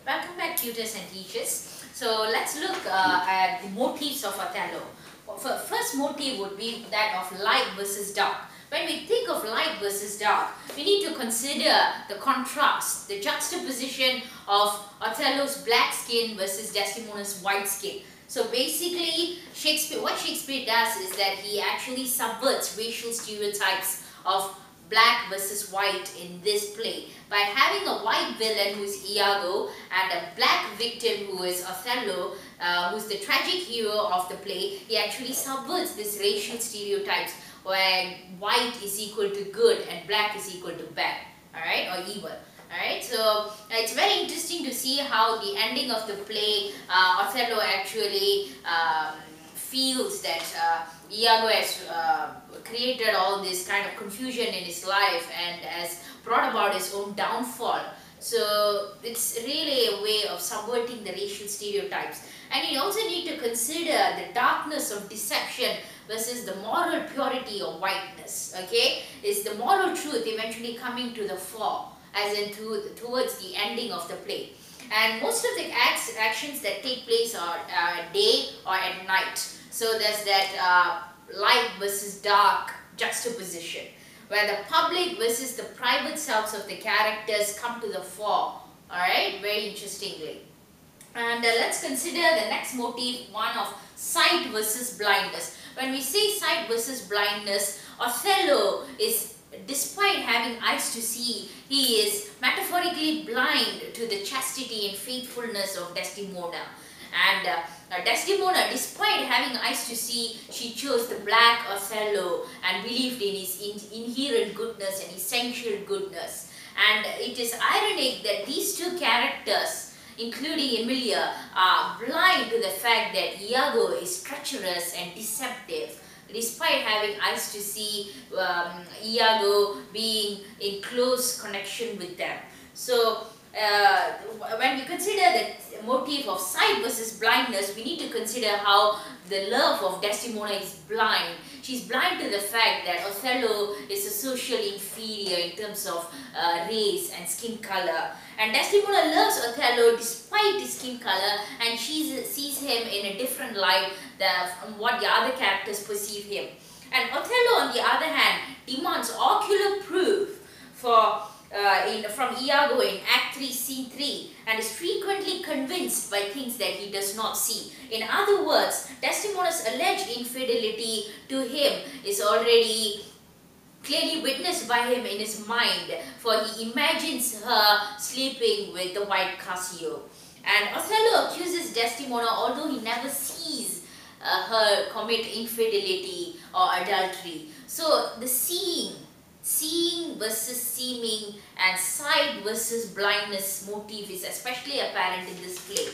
Welcome back, tutors and teachers. So let's look at the motifs of Othello. First motif would be that of light versus dark. When we think of light versus dark, we need to consider the contrast, the juxtaposition of Othello's black skin versus Desdemona's white skin. So basically, what Shakespeare does is that he actually subverts racial stereotypes of black versus white in this play by having a white villain who is Iago and a black victim who is Othello, who's the tragic hero of the play. He actually subverts these racial stereotypes where white is equal to good and black is equal to bad, alright, or evil. Alright, so it's very interesting to see how the ending of the play, Othello actually feels that Iago has created all this kind of confusion in his life and has brought about his own downfall. So it's really a way of subverting the racial stereotypes. And you also need to consider the darkness of deception versus the moral purity of whiteness. Okay, is the moral truth eventually coming to the fore as in towards the ending of the play. And most of the actions that take place are day or at night. So there's that light versus dark juxtaposition, where the public versus the private selves of the characters come to the fore. Alright, very interestingly. And let's consider the next motif, one of sight versus blindness. When we say sight versus blindness, Othello is, despite having eyes to see, he is metaphorically blind to the chastity and faithfulness of Desdemona. And Desdemona, despite having eyes to see, she chose the black Othello and believed in his inherent goodness and essential goodness. And it is ironic that these two characters, including Emilia, are blind to the fact that Iago is treacherous and deceptive, despite having eyes to see, Iago being in close connection with them. So when we consider the motif of sight versus blindness, we need to consider how the love of Desdemona is blind. She's blind to the fact that Othello is a social inferior in terms of race and skin color. And Desdemona loves Othello despite his skin color, and she sees him in a different light from what the other characters perceive him. And Othello, on the other hand, demands ocular proof from Iago in Act 3, Scene 3, and is frequently convinced by things that he does not see. In other words, Desdemona's alleged infidelity to him is already clearly witnessed by him in his mind, for he imagines her sleeping with the white Cassio. And Othello accuses Desdemona, although he never sees her commit infidelity or adultery. So the seeing versus seeming and sight versus blindness motif is especially apparent in this play.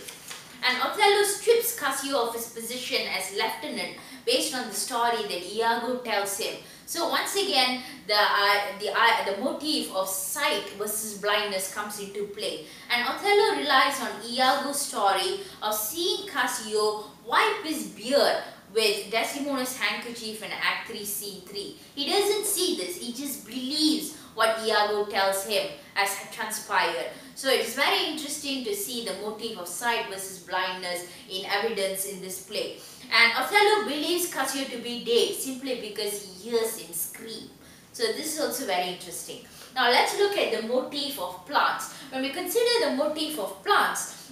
And Othello strips Cassio of his position as lieutenant based on the story that Iago tells him. So once again, the motif of sight versus blindness comes into play. And Othello relies on Iago's story of seeing Cassio wipe his beard with Desdemona's handkerchief in Act 3, Scene 3. He doesn't see this, he just believes what Iago tells him as transpired. So it's very interesting to see the motif of sight versus blindness in evidence in this play. And Othello believes Cassio to be dead simply because he hears him scream. So this is also very interesting. Now let's look at the motif of plants. When we consider the motif of plants,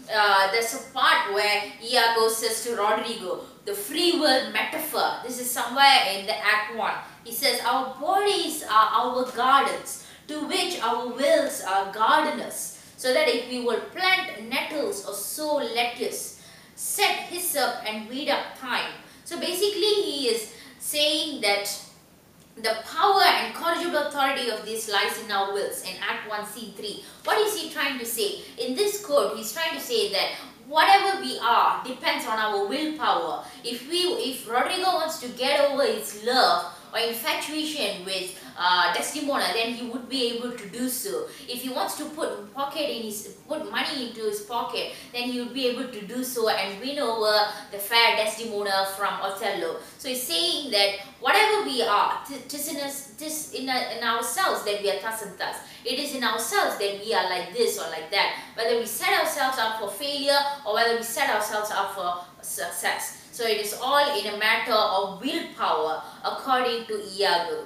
there's a part where Iago says to Rodrigo, the free will metaphor. This is somewhere in the Act 1. He says, our bodies are our gardens, to which our wills are gardeners. So that if we will plant nettles or sow lettuce, set hyssop and weed up thyme. So basically he is saying that the power and corrigible authority of this lies in our wills in Act 1, Scene 3. What is he trying to say? In this quote, he's trying to say that whatever we are depends on our willpower. If Rodrigo wants to get over his love or infatuation with Desdemona, then he would be able to do so. If he wants to put money into his pocket, then he would be able to do so and win over the fair Desdemona from Othello. So he's saying that whatever we are, tis in ourselves that we are thus and thus. It is in ourselves that we are like this or like that. Whether we set ourselves up for failure or whether we set ourselves up for success. So it is all in a matter of willpower, according to Iago.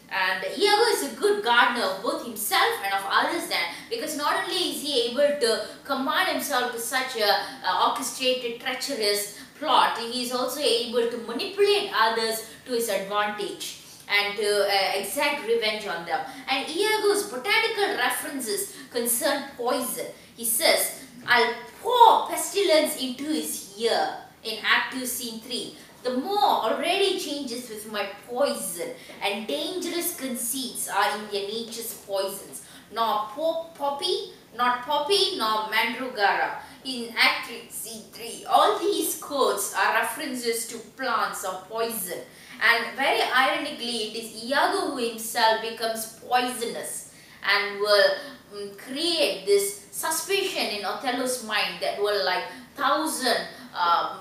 And Iago is a good gardener of both himself and of others then, because not only is he able to command himself to such a orchestrated, treacherous plot, he is also able to manipulate others to his advantage and to exact revenge on them. And Iago's botanical references concern poison. He says, I'll pour pestilence into his ear in Act 2, Scene 3. The more already changes with my poison, and dangerous conceits are in their nature's poisons. Nor poppy, nor mandragora. In Act 3, Scene 3, all these quotes are references to plants or poison. And very ironically, it is Iago who himself becomes poisonous and will create this suspicion in Othello's mind that will like 1,000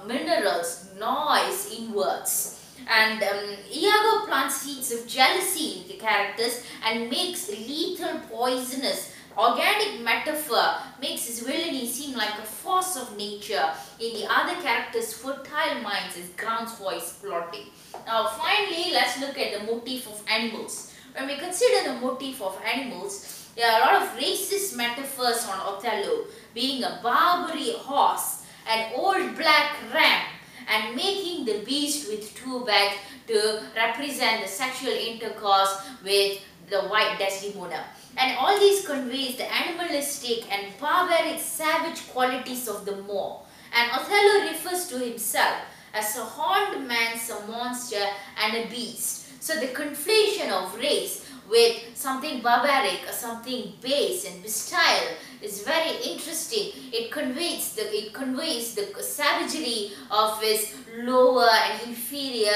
minerals noise inwards. And Iago plants seeds of jealousy in the characters and makes lethal, poisonous, organic metaphor, makes his villainy seem like a force of nature in the other characters' fertile minds as grounds for his plotting. Now finally, let's look at the motif of animals. When we consider the motif of animals, there are a lot of racist metaphors on Othello, being a Barbary horse, an old black ram, and making the beast with two backs to represent the sexual intercourse with the white Desdemona. And all these conveys the animalistic and barbaric savage qualities of the Moor. And Othello refers to himself as a horned man, a monster, and a beast. So the conflation of race with something barbaric or something base and bestial is very interesting. It conveys the savagery of his lower and inferior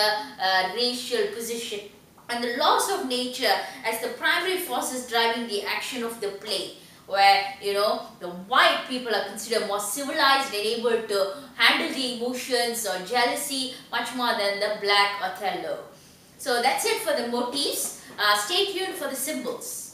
racial position, and the laws of nature as the primary forces driving the action of the play, where the white people are considered more civilized and able to handle the emotions or jealousy much more than the black Othello. So that's it for the motifs. Stay tuned for the symbols.